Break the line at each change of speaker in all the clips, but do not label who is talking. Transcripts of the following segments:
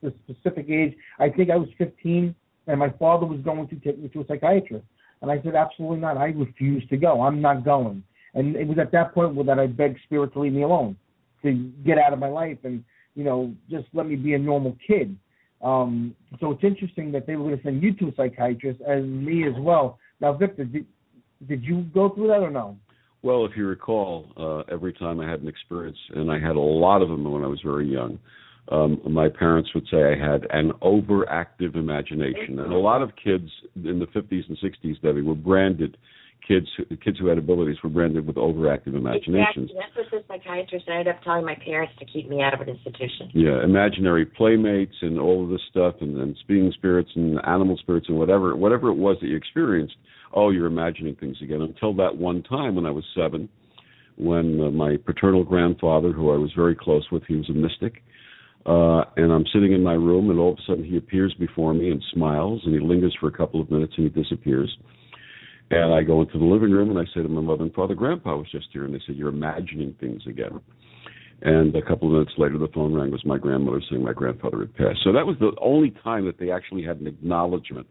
the specific age. I think I was 15, and my father was going to take me to a psychiatrist. And I said, absolutely not. I refuse to go. I'm not going. And it was at that point that I begged Spirit to leave me alone, to get out of my life and, just let me be a normal kid. So it's interesting that they were going to send you to a psychiatrist and me as well. Now, Victor, did you go through that or no?
Well, if you recall, every time I had an experience, and I had a lot of them when I was very young, my parents would say I had an overactive imagination. And a lot of kids in the 50s and 60s, Debbie, were branded, kids who had abilities were branded with overactive imaginations.
Exactly. That's what the psychiatrist ended up telling my parents to keep me out of an institution.
Yeah, imaginary playmates and all of this stuff, and speaking spirits and animal spirits and whatever it was that you experienced, you're imagining things again. Until that one time when I was 7, when my paternal grandfather, who I was very close with, he was a mystic, and I'm sitting in my room, and all of a sudden he appears before me and smiles, and he lingers for a couple of minutes, and he disappears. And I go into the living room, and I say to my mother and father, Grandpa was just here, and they said, you're imagining things again. And a couple of minutes later, the phone rang. It was my grandmother saying my grandfather had passed. So that was the only time that they actually had an acknowledgement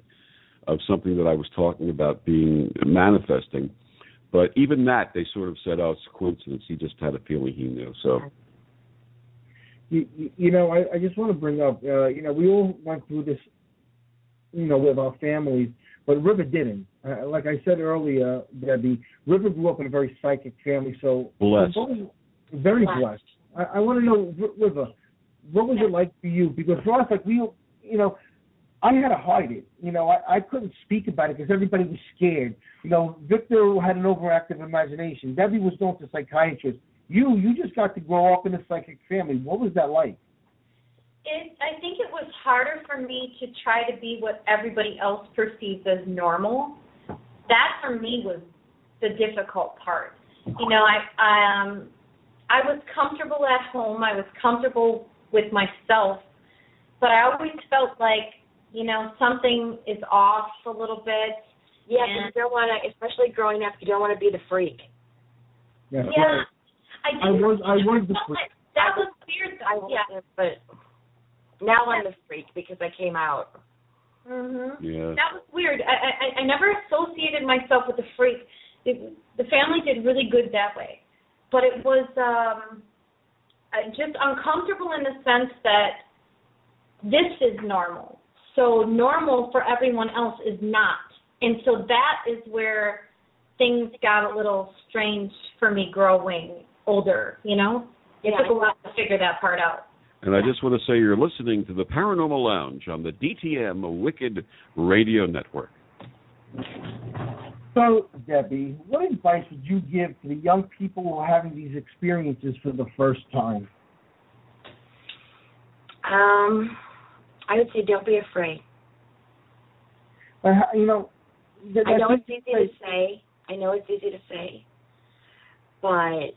of something that I was talking about manifesting. But even that, they sort of said, it's a coincidence. He just had a feeling he knew. So,
I just want to bring up, we all went through this, with our families, but River didn't. Like I said earlier, Debbie, River grew up in a very psychic family, so
blessed.
Very blessed. I want to know, River, what was it like for you? Because for us, I had to hide it. I couldn't speak about it because everybody was scared. Victor had an overactive imagination. Debbie was going to psychiatrist. You just got to grow up in a psychic family. What was that like?
I think it was harder for me to try to be what everybody else perceives as normal. That for me was the difficult part. I was comfortable at home. I was comfortable with myself, but I always felt like, something is off a little bit.
Yeah, and you don't want to, especially growing up, you don't want to be the freak.
Yeah.
I
was the freak.
That was weird, though.
Yeah, but now I'm the freak because I came out.
Mm-hmm.
Yeah.
That was weird. I never associated myself with the freak. The family did really good that way. But it was just uncomfortable in the sense that this is normal. So normal for everyone else is not. And so that is where things got a little strange for me growing older, It took a while to figure that part out.
And I just want to say you're listening to the Paranormal Lounge on the D.T.M. Wicked Radio Network.
So, Debbie, what advice would you give to the young people who are having these experiences for the first time?
I would say don't be afraid.
I know
it's easy to say. But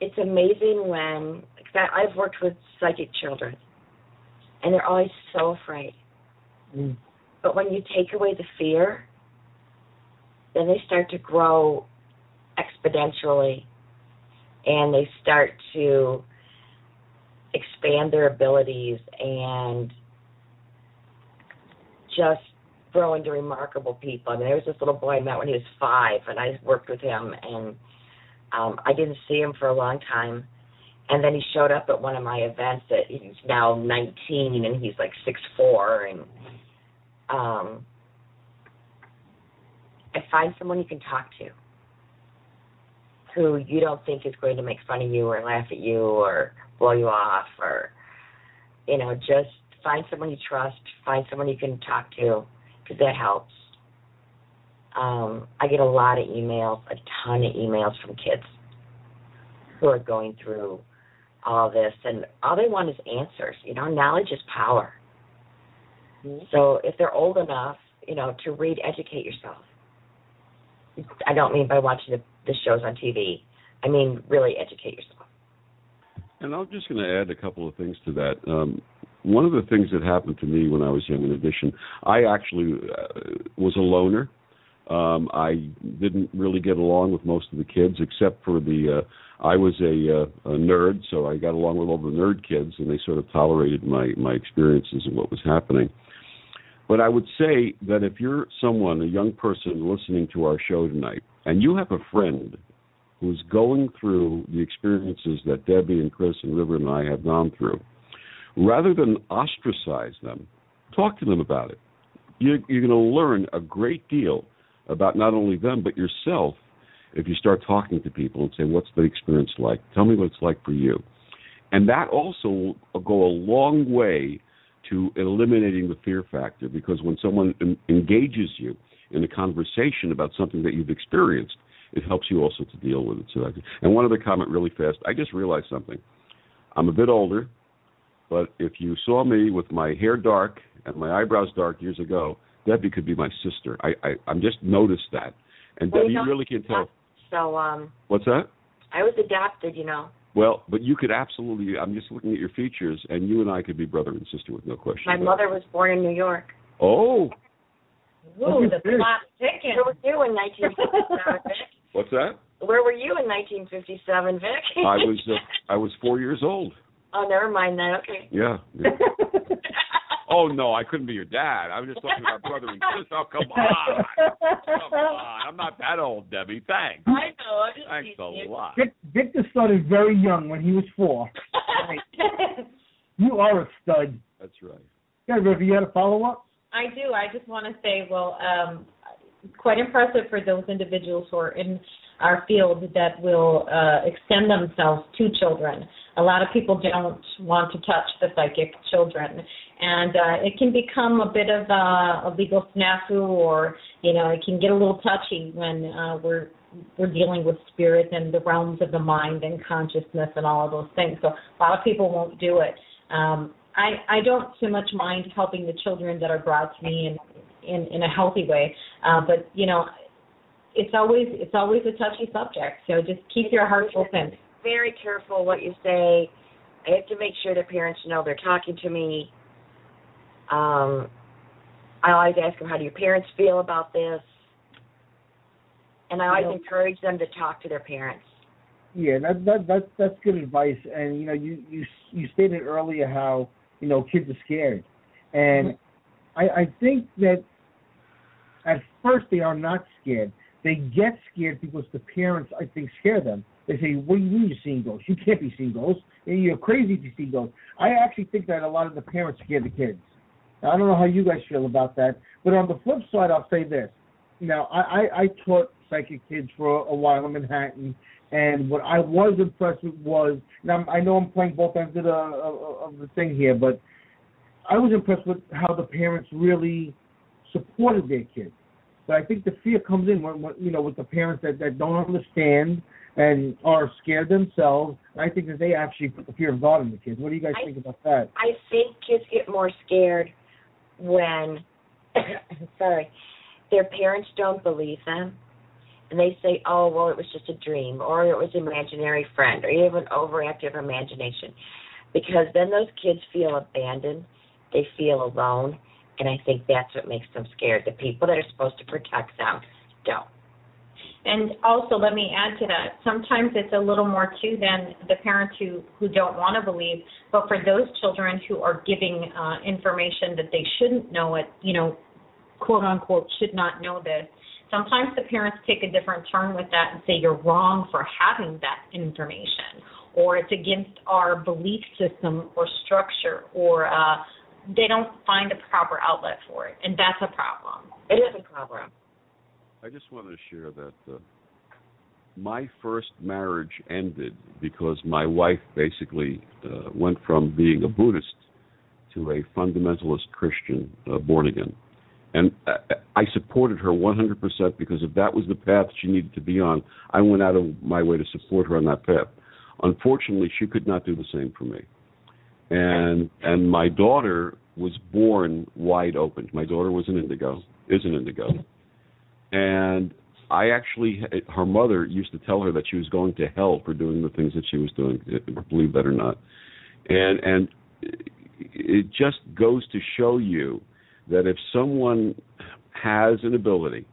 it's amazing when I've worked with psychic children, and they're always so afraid. Mm. But when you take away the fear, then they start to grow exponentially, and they start to expand their abilities and just grow into remarkable people. I mean, there was this little boy I met when he was 5, and I worked with him, and I didn't see him for a long time. And then he showed up at one of my events that he's now 19, and he's like 6'4", and I find someone you can talk to who you don't think is going to make fun of you or laugh at you or blow you off, or, just find someone you trust, find someone you can talk to, because that helps. I get a lot of emails, a ton of emails from kids who are going through all this, and all they want is answers. Knowledge is power. Mm-hmm. So if they're old enough, to read, educate yourself. I don't mean by watching the shows on TV. I mean really educate yourself.
And I'm just going to add a couple of things to that. One of the things that happened to me when I was young, in addition, I actually was a loner. I didn't really get along with most of the kids, except for I was a nerd, so I got along with all the nerd kids, and they sort of tolerated my experiences and what was happening. But I would say that if you're someone, a young person listening to our show tonight, and you have a friend who's going through the experiences that Debbie and Chris and River and I have gone through, rather than ostracize them, talk to them about it. You're going to learn a great deal about not only them but yourself if you start talking to people and say, what's the experience like? Tell me what it's like for you. And that also will go a long way to eliminating the fear factor, because when someone engages you in a conversation about something that you've experienced, it helps you also to deal with it. And one other comment really fast. I just realized something. I'm a bit older, but if you saw me with my hair dark and my eyebrows dark years ago, Debbie could be my sister. I'm just noticed that. And Debbie, you really can't tell.
So,
what's that?
I was adopted, you know.
Well, but you could absolutely, I'm just looking at your features, and you and I could be brother and sister with no question.
My mother was born in New York.
Oh.
Whoa, the clock's ticking.
Where were you in 1957, Vic?
What's that?
Where were you in 1957, Vic?
I was 4 years old.
Oh, never mind that. Okay.
Yeah. Oh, no, I couldn't be your dad. I was just talking about brother and sister. Oh, come on. Come on. I'm not that old, Debbie. Thanks.
I know. I'm just
Thanks a lot.
Victor started very young when he was 4. Right. You are a stud.
That's right.
Yeah, River, you had a follow-up?
I do. I just want to say, quite impressive for those individuals who are in our field that will extend themselves to children. A lot of people don't want to touch the psychic children, and it can become a bit of a legal snafu, or it can get a little touchy when we're dealing with spirit and the realms of the mind and consciousness and all of those things. So a lot of people won't do it. I don't so much mind helping the children that are brought to me in a healthy way, but it's always a touchy subject. So just keep your heart open.
Very careful what you say. I have to make sure the parents know they're talking to me. I always ask them, how do your parents feel about this? And I always encourage them to talk to their parents.
Yeah, that's good advice. And you stated earlier how kids are scared, and I think that at first they are not scared. They get scared because the parents, I think, scare them. They say, what do you mean you're seeing ghosts? You can't be seeing ghosts. You're crazy if you see ghosts. I actually think that a lot of the parents scare the kids. Now, I don't know how you guys feel about that, but on the flip side, I'll say this. I taught psychic kids for a while in Manhattan, and what I was impressed with was, now I know I'm playing both ends of the thing here, but I was impressed with how the parents really supported their kids. But I think the fear comes in when with the parents that don't understand and are scared themselves. I think that they actually put the fear of God in the kids. What do you guys think about that?
I think kids get more scared when, their parents don't believe them. And they say, oh, well, it was just a dream, or it was an imaginary friend, or you have an overactive imagination. Because then those kids feel abandoned. They feel alone. And I think that's what makes them scared. The people that are supposed to protect them don't.
And also, let me add to that, sometimes it's a little more, too, than the parents who don't want to believe. But for those children who are giving information that they shouldn't know it, quote, unquote, should not know this, sometimes the parents take a different turn with that and say you're wrong for having that information, or it's against our belief system or structure, or they don't find a proper outlet for it, and that's a problem.
It is a problem.
I just wanted to share that my first marriage ended because my wife basically went from being a Buddhist to a fundamentalist Christian, born again. And I supported her 100% because if that was the path she needed to be on, I went out of my way to support her on that path. Unfortunately, she could not do the same for me. And my daughter was born wide open. My daughter is an indigo. And I actually, her mother used to tell her that she was going to hell for doing the things that she was doing, believe that or not. And it just goes to show you that if someone has an ability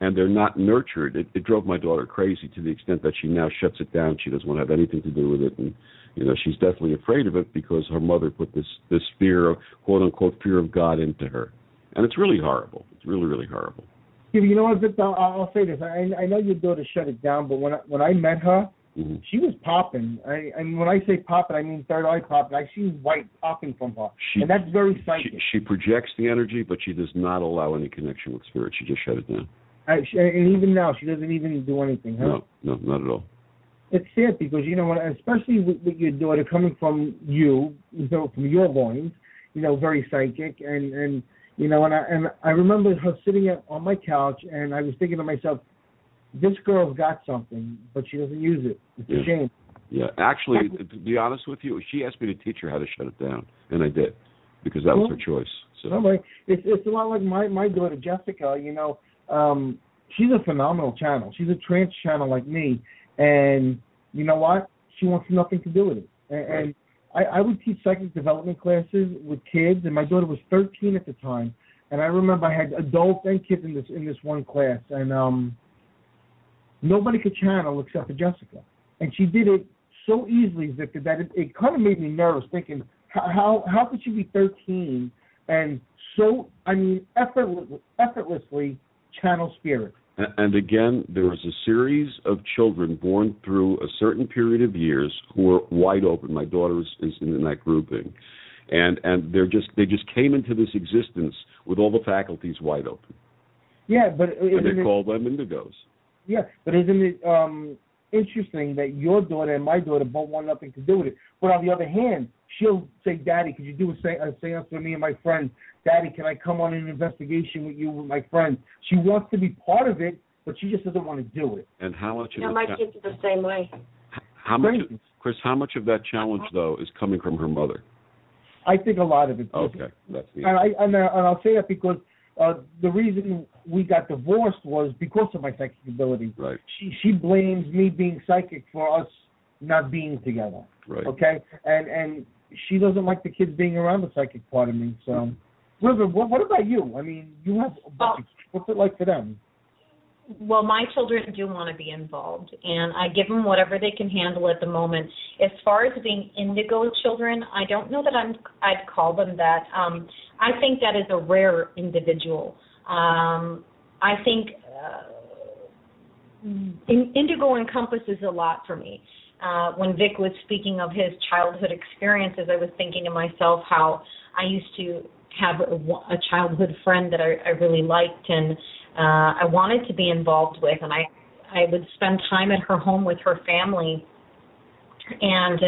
and they're not nurtured, it drove my daughter crazy to the extent that she now shuts it down. She doesn't want to have anything to do with it, and she's definitely afraid of it because her mother put this fear, quote unquote, fear of God into her, and it's really horrible. It's really, really horrible.
Yeah, you know what, Victor? I'll say this. I know your daughter shut it down, but when I met her, she was popping. And when I say popping, I mean third eye popping. I see white popping from her, and that's very psychic.
She projects the energy, but she does not allow any connection with spirit. She just shut it down.
And even now, she doesn't even do anything, huh?
No, not at all.
It's sad because, especially with your daughter coming from from your loins, very psychic, and I remember her sitting on my couch, and I was thinking to myself, this girl's got something, but she doesn't use it. It's a shame.
Yeah, actually, to be honest with you, she asked me to teach her how to shut it down, and I did, because that was her choice. So.
It's a lot like my daughter, Jessica, she's a phenomenal channel. She's a trance channel like me, and you know what? She wants nothing to do with it. And I would teach psychic development classes with kids, and my daughter was 13 at the time, and I remember I had adults and kids in this one class, and nobody could channel except for Jessica, and she did it so easily, Victor, that it kind of made me nervous, thinking how could she be 13 and so effortlessly channel spirit.
And again, there was a series of children born through a certain period of years who were wide open. My daughter is in that grouping, and they just came into this existence with all the faculties wide open.
Yeah, but
they call them indigos.
Yeah, but isn't it interesting that your daughter and my daughter both want nothing to do with it? But on the other hand, she'll say, "Daddy, could you do a seance for me and my friend? Daddy, can I come on an investigation with you with my friend?" She wants to be part of it, but she just doesn't want to do it.
And how much of
my kids are the same way.
Chris, how much of that challenge, though, is coming from her mother?
I think a lot of it.
Okay. That's the
and I'll say that because the reason we got divorced was because of my psychic ability.
Right.
She blames me being psychic for us not being together.
Right.
Okay? And she doesn't like the kids being around the psychic part of me. So, River, what about you? I mean, you have what's it like for them?
Well, my children do want to be involved, and I give them whatever they can handle at the moment. As far as being indigo children, I don't know that I'd call them that. I think that is a rare individual. I think indigo encompasses a lot for me. When Vic was speaking of his childhood experiences, I was thinking to myself how I used to have a childhood friend that I really liked, and I wanted to be involved with, and I would spend time at her home with her family, and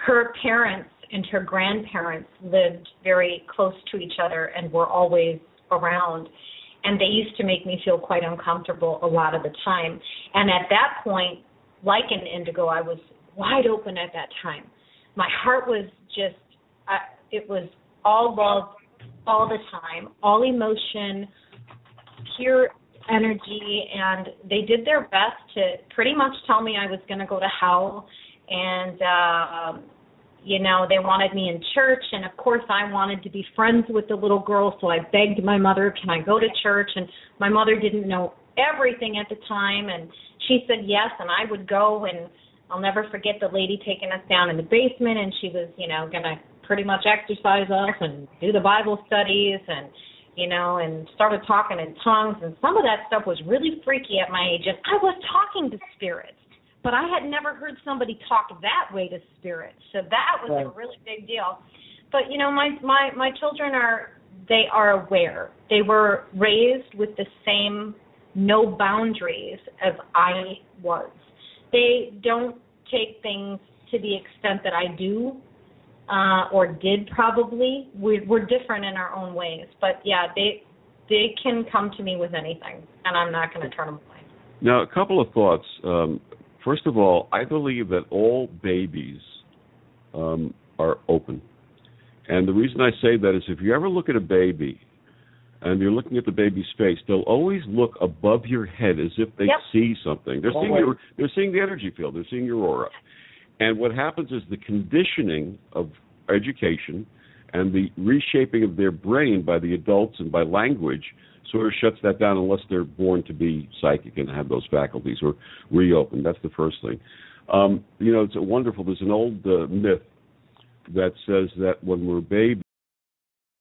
her parents and her grandparents lived very close to each other and were always around, and they used to make me feel quite uncomfortable a lot of the time. And at that point, like an indigo, I was wide open at that time. My heart was just, it was all love all the time, all emotion, pure energy, and they did their best to pretty much tell me I was going to go to hell, and they wanted me in church, and of course I wanted to be friends with the little girl, so I begged my mother, can I go to church? And my mother didn't know everything at the time, and she said yes, and I would go, and I'll never forget the lady taking us down in the basement, and she was, going to pretty much exercise us and do the Bible studies, and and started talking in tongues, and some of that stuff was really freaky at my age, and I was talking to spirits, but I had never heard somebody talk that way to spirits, so that was a really big deal. But, my children are aware. They were raised with the same no boundaries as I was. They don't take things to the extent that I do, or did probably. We're different in our own ways. But, yeah, they can come to me with anything, and I'm not going to turn them away.
Now, a couple of thoughts. First of all, I believe that all babies are open. And the reason I say that is if you ever look at a baby and you're looking at the baby's face, they'll always look above your head as if they see something. They're seeing the energy field. They're seeing your aura. And what happens is the conditioning of education And the reshaping of their brain by the adults and by language sort of shuts that down unless they're born to be psychic and have those faculties or reopened. That's the first thing. It's wonderful. There's an old myth that says that when we're babies,